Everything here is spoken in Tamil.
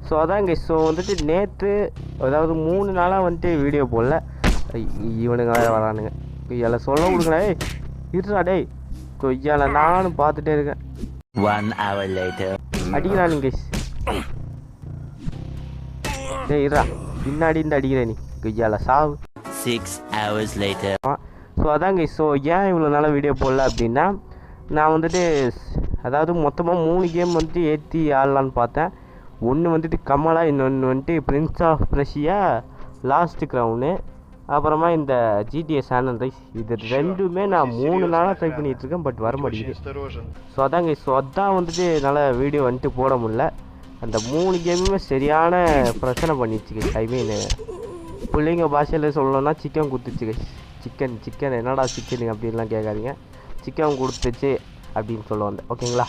ஸோ அதான் கைஸ். ஸோ வந்துட்டு நேற்று அதாவது 3 நாளாக வந்துட்டு வீடியோ போடல. இவனுங்க வேறு வரானுங்க. கொய்யால சொல்ல கொடுங்கடா. இருடா டேய். கொய்யால நானும் பார்த்துட்டே இருக்கேன். 1 hour later. அடிக்கிறானுங்க கைஸ். டேய் இருடா, பின்னாடி இருந்து அடிக்கிறேன் நீ. கொய்யால சாவு. 6 hours later. ஸோ அதான் கைஸ். ஸோ ஏன் இவ்வளோ நாளாக வீடியோ போடல அப்படின்னா, நான் வந்துட்டு அதாவது மொத்தமாக 3 கேம் வந்துட்டு ஏற்றி ஆடலான்னு பார்த்தேன். ஒன்று வந்துட்டு கமலா, இன்னொன்று வந்துட்டு prince of Prussia lost crown, அப்புறமா இந்த GTA San Andreas. இது ரெண்டுமே நான் 3 நாளாக ட்ரை பண்ணிகிட்ருக்கேன், பட் வர மாட்டேங்குது. ஸோ அதாங்க. ஸோ அதான் வந்துட்டு என்னால் வீடியோ வந்துட்டு போட முடியல. அந்த 3 கேமுமே சரியான பிரச்சனை பண்ணிடுச்சு. ஐ மீன் பிள்ளைங்க பாஷையில் சொல்லணும்னா சிக்கன் கொடுத்துச்சு. சிக்கன் என்னடா சிக்கன் அப்படின்லாம் கேட்காதீங்க. சிக்கன் கொடுத்துச்சு அப்படின்னு சொல்ல வந்தேன். ஓகேங்களா?